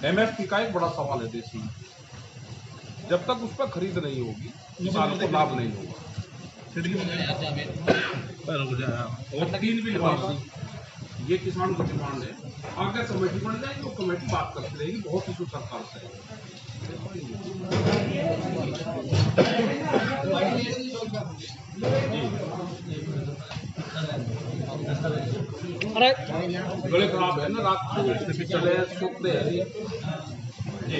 MSP का एक बड़ा सवाल है देश में। जब तक उस पर खरीद नहीं होगी किसान को लाभ नहीं होगा। और 3 बिल पास ये किसान की डिमांड है। आगे कमेटी बन जाएगी, वो कमेटी बात करती रहेगी, बहुत इशू सरकार से अरे गले खराब है ना, रात को चले सोते हैं जी।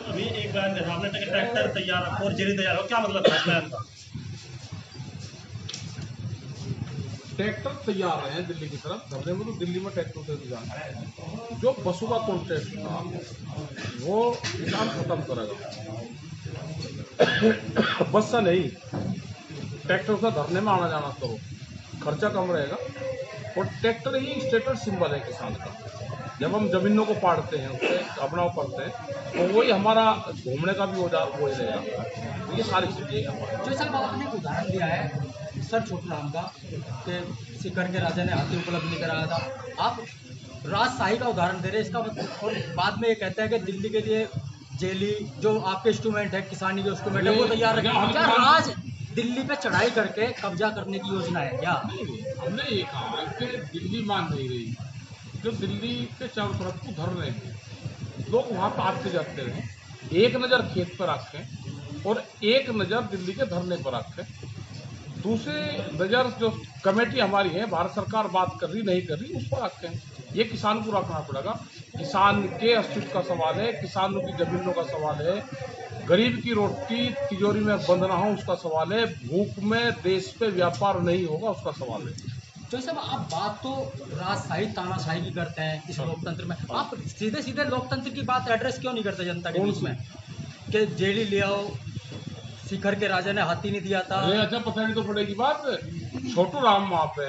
अभी एक बयान देखा आपने कि ट्रैक्टर तैयार और जेरी तैयार हो, क्या मतलब है बयान का? ट्रैक्टर तैयार है दिल्ली की तरफ धरने में, तो दिल्ली में ट्रैक्टर से जाना है। जो बसों का कॉन्ट्रैक्ट था वो किसान खत्म करेगा। बस से नहीं, ट्रैक्टर से धरने में आना जाना करो, खर्चा कम रहेगा। और ट्रैक्टर ही स्टेटस सिंबल है किसान का। जब हम जमीनों को पाड़ते हैं, उससे अपना करते हैं, तो वही हमारा घूमने का भी औजार वही रहेगा। तो ये सारी चीजें हमारे जो साहब आपने एक उदाहरण दिया है सर छोटू राम का कि सीकर के राजा ने हाथी उपलब्ध नहीं कराया था, आप राजशाही का उदाहरण दे रहे हैं इसका मतलब। और बाद में ये कहते हैं कि दिल्ली के लिए जेली जो आपके इंस्ट्रूमेंट है, किसानी जो इंस्ट्रूमेंट है वो तैयार रखें। क्या राज दिल्ली पे चढ़ाई करके कब्जा करने की योजना है क्या? हमने ये कहा कि दिल्ली मान नहीं रही, जो दिल्ली के चारों तरफ को धर रहे हैं लोग, वहाँ पर आते जाते रहे। एक नज़र खेत पर रखें और एक नज़र दिल्ली के धरने पर रखें। दूसरी नज़र जो कमेटी हमारी है, भारत सरकार बात कर रही नहीं कर रही, उस पर रखें। ये किसान को रखना पड़ेगा। किसान के अस्तित्व का सवाल है, किसानों की जमीनों का सवाल है, गरीब की रोटी तिजोरी में बंद ना हो उसका सवाल है, भूख में देश पे व्यापार नहीं होगा उसका सवाल है। जो साहब आप बात तो राजशाही तानाशाही की करते हैं इस लोकतंत्र में, आप सीधे सीधे लोकतंत्र की बात एड्रेस क्यों नहीं करते जनता के बीच में कि जेडी ले आओ, शिखर के राजा ने हाथी नहीं दिया था? अरे अच्छा, पता नहीं तो पड़ेगी बात। छोटू राम वहाँ पे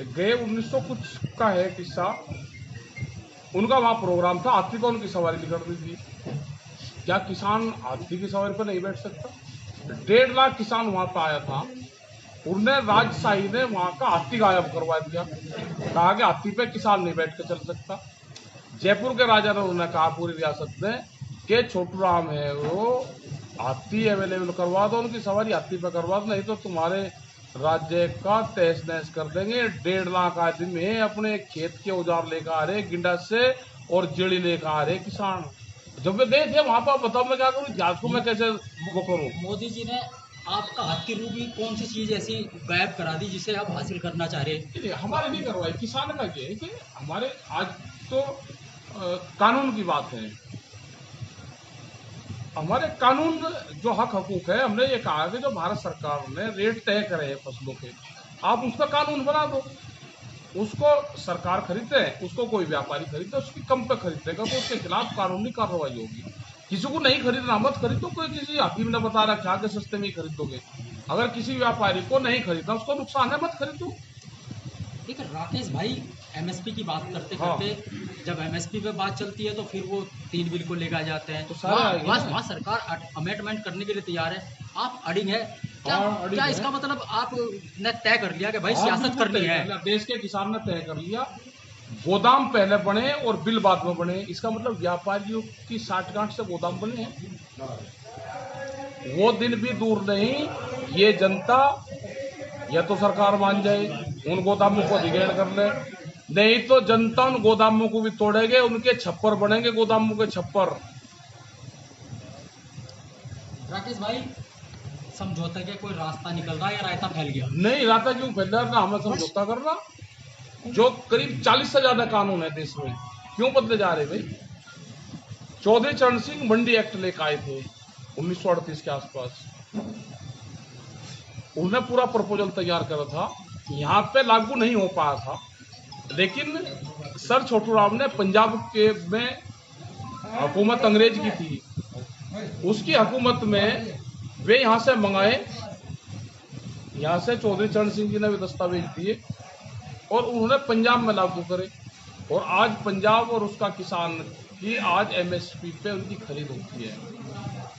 गए, 1900 कुछ का है किस्सा, उनका वहाँ प्रोग्राम था, हाथी पर उनकी सवारी निकल रही थी। क्या किसान हाथी की सवारी पर नहीं बैठ सकता? 1.5 लाख किसान वहाँ पर आया था, उन्हें राजशाही ने वहाँ का हाथी गायब करवा दिया, कहा कि हाथी पे किसान नहीं बैठ के चल सकता। जयपुर के राजा ने उन्हें कहा पूरी रियासत में कि छोटू राम है वो, हाथी अवेलेबल करवा दो, उनकी सवारी हाथी पे करवा दो, नहीं तो तुम्हारे राज्य का तहस नहस कर देंगे। 1.5 लाख आदमी है, अपने खेत के औजार लेकर आ रहे गिंडा से और जेड़ी लेकर आ रहे किसान। जब वे गए थे वहां पर, बताओ मैं क्या करूँ, इतिहास को मैं कैसे वो करूँ? मोदी जी ने आपका हाथ की रूह की कौन सी चीज ऐसी गायब करा दी जिसे आप हासिल करना चाह रहे हैं? हमारे नहीं करवाई, किसान का क्या है कि हमारे आज तो कानून की बात है। हमारे कानून जो हक हकूक है, हमने ये कहा कि जो भारत सरकार ने रेट तय करे हैं फसलों के, आप उस पर कानून बना दो। उसको सरकार खरीदे, उसको कोई व्यापारी खरीदे, उसकी कम पे खरीदेगा तो उसके खिलाफ कानूनी कार्रवाई होगी। किसी को नहीं खरीदना मत खरीदो, कोई किसी हकीम ने बता रखा कि सस्ते में ही खरीदोगे। अगर किसी व्यापारी को नहीं खरीदना, उसको नुकसान है, मत खरीदो। ठीक है राकेश भाई, एमएसपी की बात करते हाँ। करते जब एमएसपी पे बात चलती है तो फिर वो 3 बिल को लेकर जाते हैं, तो सारे आएंगे ना। वहाँ सरकार अमेंडमेंट करने के लिए तैयार है, आप अड़िंग है क्या? हाँ, अड़िग क्या है। इसका मतलब आपने तय कर लिया कि भाई हाँ, सियासत बिल्कुल करनी तय है? कर लिया। देश के किसान ने तय कर लिया, गोदाम पहले बने और बिल बाद में बने। इसका मतलब व्यापारियों की साठगांठ से गोदाम बने हैं। वो दिन भी दूर नहीं, ये जनता या तो सरकार मान जाए, उन गोदामों को अधिग्रहण कर ले, नहीं तो जनता उन गोदामों को भी तोड़ेंगे, उनके छप्पर बनेंगे, गोदामों के छप्पर। राकेश भाई, समझौते के कोई रास्ता निकल रहा है या रायता फैल गया? नहीं, राता क्यों फैल रहा है? ना हमें समझौता करना। जो करीब 40 से ज्यादा कानून है देश में, क्यों बदले जा रहे भाई? चौधरी चरण सिंह मंडी एक्ट लेकर आए थे 1938 के आसपास। उन्होंने पूरा प्रपोजल तैयार करा था, यहाँ पे लागू नहीं हो पाया था, लेकिन सर छोटू राम ने पंजाब के में हुकूमत अंग्रेज की थी, उसकी हुकूमत में वे यहाँ से मंगाए, यहाँ से चौधरी चरण सिंह जी ने भी दस्तावेज दिए और उन्होंने पंजाब में लागू करे। और आज पंजाब और उसका किसान की आज एमएसपी पे उनकी खरीद होती है।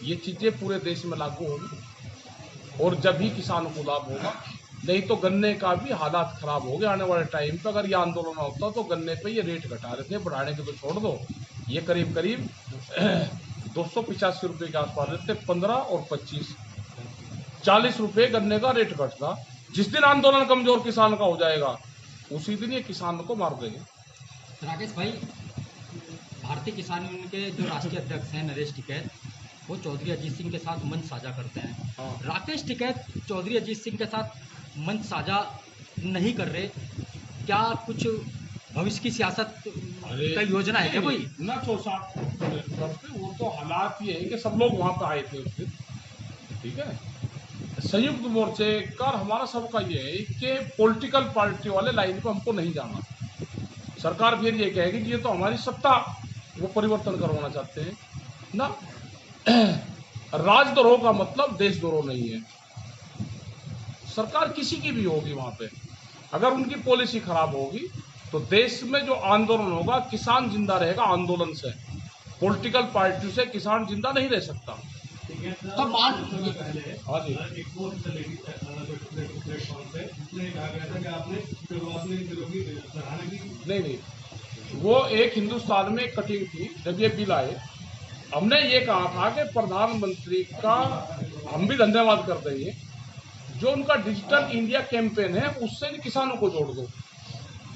ये चीजें पूरे देश में लागू होगी और जब ही किसानों को लाभ होगा। नहीं तो गन्ने का भी हालात खराब हो गए आने वाले टाइम पे। अगर ये आंदोलन होता तो गन्ने पे ये रेट घटा रहे थे, बढ़ाने के तो छोड़ दो। ये करीब करीब 285 रुपये के आसपास रहते, 15 और 25, 40 रुपये गन्ने का रेट घटता। जिस दिन आंदोलन कमजोर किसान का हो जाएगा उसी दिन ये किसान को मार देंगे। राकेश भाई, भारतीय किसान यूनियन के जो राष्ट्रीय अध्यक्ष हैं नरेश टिकैत, वो चौधरी अजीत सिंह के साथ मंच साझा करते हैं। हाँ। राकेश टिकैत चौधरी अजीत सिंह के साथ मंच साझा नहीं कर रहे, क्या कुछ भविष्य की सियासत का योजना है क्या कोई? ना तो साथ करते, वो तो हालात ये है कि सब लोग वहां पे आए थे उस दिन, ठीक है। संयुक्त मोर्चे का हमारा सबका ये है कि पॉलिटिकल पार्टी वाले लाइन को हमको नहीं जाना। सरकार फिर ये कहेगी कि ये तो हमारी सत्ता, वो परिवर्तन करवाना चाहते हैं ना। राजद्रोह का मतलब देशद्रोह नहीं है। सरकार किसी की भी होगी वहां पे, अगर उनकी पॉलिसी खराब होगी तो देश में जो आंदोलन होगा, किसान जिंदा रहेगा आंदोलन से, पॉलिटिकल पार्टी से किसान जिंदा नहीं रह सकता। तो बात हाँ जी, नहीं, वो एक हिंदुस्तान में कटिंग थी जब ये बिल आए। हमने ये कहा था कि प्रधानमंत्री का हम भी धन्यवाद करते हैं, जो उनका डिजिटल इंडिया कैंपेन है उससे किसानों को जोड़ दो।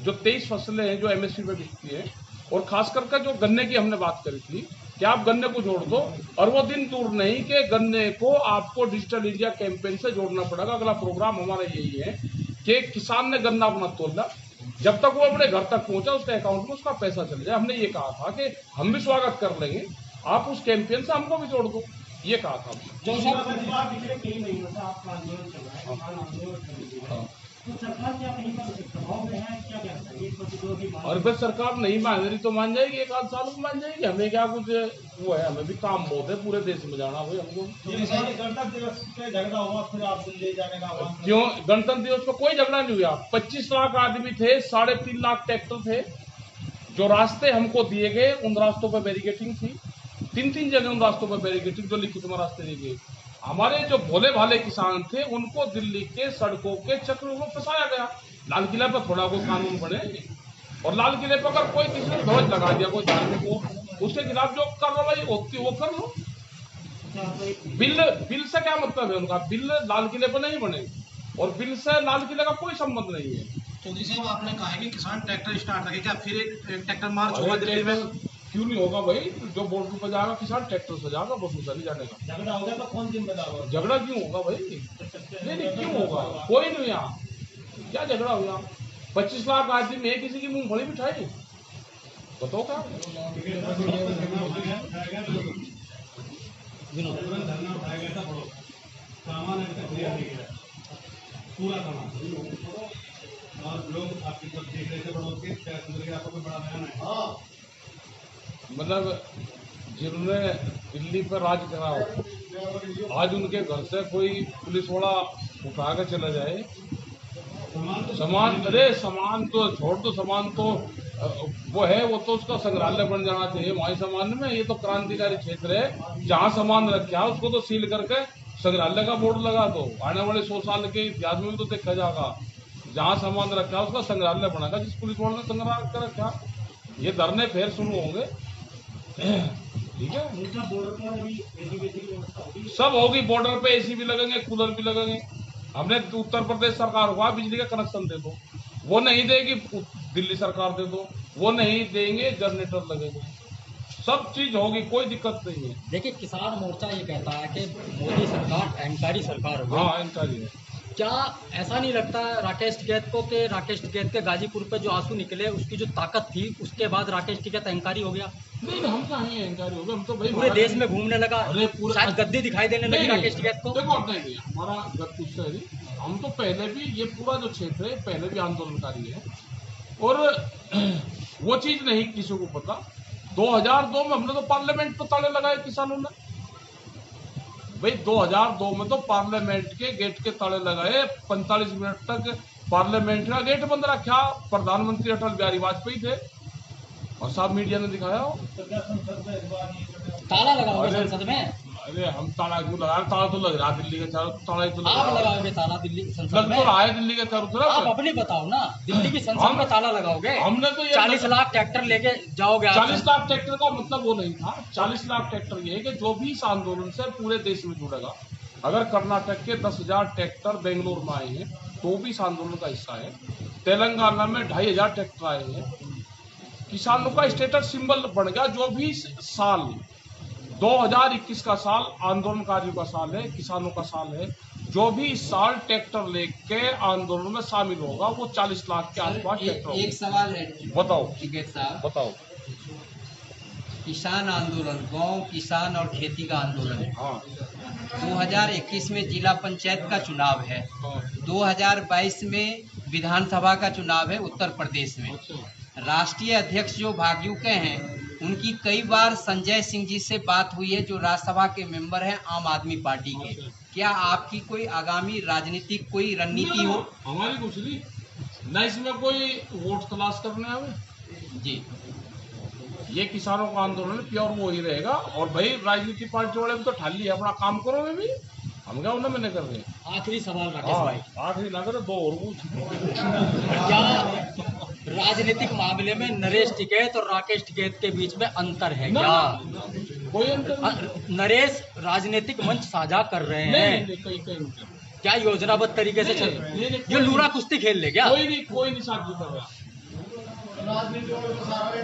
जो 23 फसलें हैं जो एमएसपी पे बिकती है, और खास करके जो गन्ने की हमने बात करी थी कि आप गन्ने को जोड़ दो, और वो दिन दूर नहीं कि गन्ने को आपको डिजिटल इंडिया कैंपेन से जोड़ना पड़ेगा। अगला प्रोग्राम हमारा यही है कि किसान ने गन्ना अपना तोला, जब तक वो अपने घर तक पहुंचा उसके अकाउंट में उसका पैसा चले जाए। हमने ये कहा था कि हम भी स्वागत कर लेंगे, आप उस कैंपेन से हमको भी जोड़ दो, ये कहा था। जो पिछले कई महीनों से आपका आंदोलन चल रहा है, किसान आंदोलन चल रहा है, तो सरकार क्या कहीं पर दबाव में है, क्या कहता है? एक प्रतिरोध की मांग। और फिर सरकार नहीं मान रही तो मान जाएगी, एक आध साल में मान जाएगी। हमें क्या कुछ वो है, हमें भी काम बहुत है पूरे देश में जाना भाई हमको। गणतंत्र दिवस पे झगड़ा हुआ, फिर आप दिल्ली जाने का आह्वान। क्यों? गणतंत्र दिवस पर कोई झगड़ा नहीं हुआ। 25 लाख आदमी थे, 3.5 लाख ट्रैक्टर थे। जो रास्ते हमको दिए गए उन रास्तों पर बैरिकेटिंग थी, 3 जगह उन रास्तों पर बैरिकेटिंग, जो लिखित में रास्ते दिए गए। हमारे जो भोले भाले किसान थे उनको दिल्ली के सड़कों के चक्रों में फंसाया गया। लाल किले पर थोड़ा कोई कानून बने, और लाल किले पर अगर कोई किसी ने ध्वज लगा दिया कोई धार्मिक को, उसके खिलाफ जो कार्रवाई होती है वो कर लो। बिल से क्या मतलब है उनका? बिल लाल किले पर नहीं बने, और बिल से लाल किले का कोई संबंध नहीं है। चौधरी साहब, आपने कहा है कि किसान ट्रैक्टर स्टार्ट रखे, क्या फिर एक ट्रैक्टर मार्च होगा दिल्ली में? क्यों नहीं होगा भाई? जो बॉर्डर पर जाएगा किसान ट्रैक्टर से जाएगा, बस उधर नहीं जाने का। झगड़ा होगा तो कौन जिम्मेदार होगा? झगड़ा क्यों होगा भाई? नहीं क्यों होगा? कोई नहीं। यहाँ क्या झगड़ा हुआ? 25 लाख आदमी में किसी की मूंगफली बिठाई, बताओ क्या? पूरा और लोग आपकी तरफ देख रहे थे बढ़ोत के, क्या समझ आपको कोई बड़ा बयान है? मतलब जिन्होंने दिल्ली पर राज करा हो, आज उनके घर से कोई पुलिस वाला उठा के चला जाए, सामान, अरे सामान तो छोड़ दो, सामान तो वो है, वो तो उसका संग्रहालय बन जाना चाहिए वहीं सामान में। ये तो क्रांतिकारी क्षेत्र है, जहाँ सामान रखा है उसको तो सील करके संग्रहालय का बोर्ड लगा दो। आने वाले 100 साल के इतिहास में भी तो देखा जाएगा, जहाँ सामान रखा है उसका संग्रहालय बनाएगा, जिस पुलिस वाले ने संग्रह कर रखा। ये धरने फिर शुरू होंगे, ठीक है। सब होगी, बॉर्डर पे एसी भी लगेंगे, कूलर भी लगेंगे। हमने उत्तर प्रदेश सरकार हुआ बिजली का कनेक्शन दे दो, वो नहीं देगी, दिल्ली सरकार दे दो, वो नहीं देंगे, जनरेटर लगेगा, सब चीज होगी, कोई दिक्कत नहीं है। देखिए, किसान मोर्चा ये कहता है कि मोदी सरकार अहंकारी सरकार होगी। हाँ, अहंकारी है। क्या ऐसा नहीं लगता राकेश टिकैत को कि राकेश टिकैत के गाजीपुर पे जो आंसू निकले उसकी जो ताकत थी, उसके बाद राकेश टिकैत अहंकारी हो गया? नहीं, हम कहाँ हैं अहंकारी हो गए? हम तो भाई पूरे देश में घूमने लगा, अरे पूरे शायद गद्दी दिखाई देने लगी राकेश टिकैत को। देखो, नहीं, हमारा कुछ नहीं, हम तो पहले भी, ये पूरा जो क्षेत्र है पहले भी आंदोलनकारी है, और वो चीज नहीं किसी को पता। 2002 में हमने तो पार्लियामेंट पर ताले लगाए किसानों ने भाई। 2002 में तो पार्लियामेंट के गेट के ताले लगाए, 45 मिनट तक पार्लियामेंट का गेट बंद रखा। प्रधानमंत्री अटल बिहारी वाजपेयी थे, और सब मीडिया ने दिखाया ताला लगा हुआ संसद में। अरे हम ताला क्यों लगा रहे? ताला तो लग रहा दिल्ली के चारों, ताला ही तो लग आप रहा। लगाओगे ताला दिल्ली की संसद लग में? तो रहा है दिल्ली के चारों आप तरफ। अपनी बताओ ना, दिल्ली की संसद में ताला लगाओगे? हमने तो ये 40 लाख ट्रैक्टर लेके जाओगे आप? 40 लाख ट्रैक्टर का मतलब वो नहीं था। 40 लाख ट्रैक्टर ये है कि जो भी इस आंदोलन से पूरे देश में जुड़ेगा, अगर कर्नाटक के 10,000 ट्रैक्टर बेंगलोर में आए हैं तो भी इस आंदोलन का हिस्सा है। तेलंगाना में 2,500 ट्रैक्टर आए हैं। किसानों का स्टेटस सिंबल बन गया। जो भी साल 2021 का साल आंदोलनकारियों का साल है, किसानों का साल है, जो भी इस साल ट्रैक्टर लेके आंदोलन में शामिल होगा वो 40 लाख के आसपास ट्रैक्टर होगा। एक सवाल है बताओ टिकैत साहब, बताओ। किसान आंदोलन, गांव किसान और खेती का आंदोलन है। हाँ 2021 में जिला पंचायत का चुनाव है, हाँ 2022 में विधानसभा का चुनाव है उत्तर प्रदेश में। राष्ट्रीय अध्यक्ष जो भागयू के हैं, उनकी कई बार संजय सिंह जी से बात हुई है, जो राज्यसभा के मेंबर हैं आम आदमी पार्टी के। क्या आपकी कोई आगामी राजनीतिक कोई रणनीति हो? हमारी कुछ नहीं न, इसमें कोई वोट तलाश करने हमें जी, ये किसानों का आंदोलन प्योर वो ही रहेगा। और भाई राजनीतिक पार्टी वाले भी तो ठाली है, अपना काम करो में भी, हम क्या उन्हें मैंने कर रहे हैं। आखिरी सवाल राकेश भाई, आखिरी ना करे दो और पूछ। क्या राजनीतिक मामले में नरेश टिकैत और राकेश टिकैत के बीच में अंतर है ना, क्या? कोई अंतर नहीं। नरेश राजनीतिक मंच साझा कर रहे नहीं, हैं, नहीं, कहीं कहीं नहीं। क्या योजनाबद्ध तरीके से चल नहीं, नहीं, नहीं, जो लूरा कुश्ती खेल ले क्या? कोई नहीं साझी कर रहा,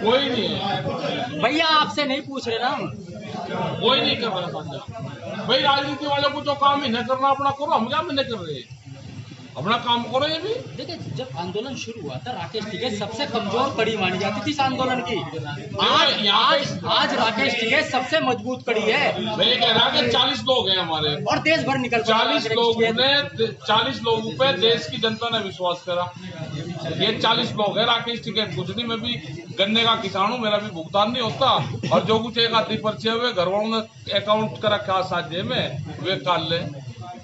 कोई नहीं है, भैया आपसे नहीं पूछ रहे ना हम। कोई नहीं कर रहा साझा। भाई राजनीति वालों को जो काम इन्हें करना अपना करो, हम क्या मैंने कर रहे हैं, अपना काम करो। ये भी देखिए, जब आंदोलन शुरू हुआ था राकेश टिकैत सबसे कमजोर कड़ी मानी जाती थी इस आंदोलन की। आज राकेश टिकैत सबसे मजबूत कड़ी है। मैं कह रहा कि 40 लोग हैं हमारे, और देश भर निकल पड़ा 40 राकेश लोगों टिकैत। ने 40 लोगों पे देश की जनता ने विश्वास करा। ये 40 लोग हैं। राकेश टिकैत कुछ नहीं, मैं भी गन्ने का किसान हूँ, मेरा भी भुगतान नहीं होता। और जो कुछ एक आधी पर्चे हुए घर वालों ने अकाउंट कर रखा साझे में, वे काल ले।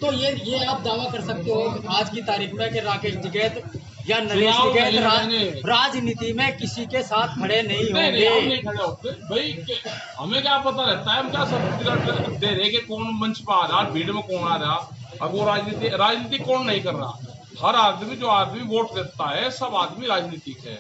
तो ये आप दावा कर सकते हो कि आज की तारीख में कि राकेश टिकैत या नरेश चुनाव टिकैत नहीं। राजनीति में किसी के साथ खड़े नहीं नहीं नहीं, हम होंगे? नहीं खड़े होते भाई। हमें क्या पता रहता है, हम क्या सर्टिफिकेट दे रहे कि कौन मंच पर आ रहा, भीड़ में कौन आ रहा। अब वो राजनीति कौन नहीं कर रहा। हर आदमी, जो आदमी वोट देता है, सब आदमी राजनीतिक है।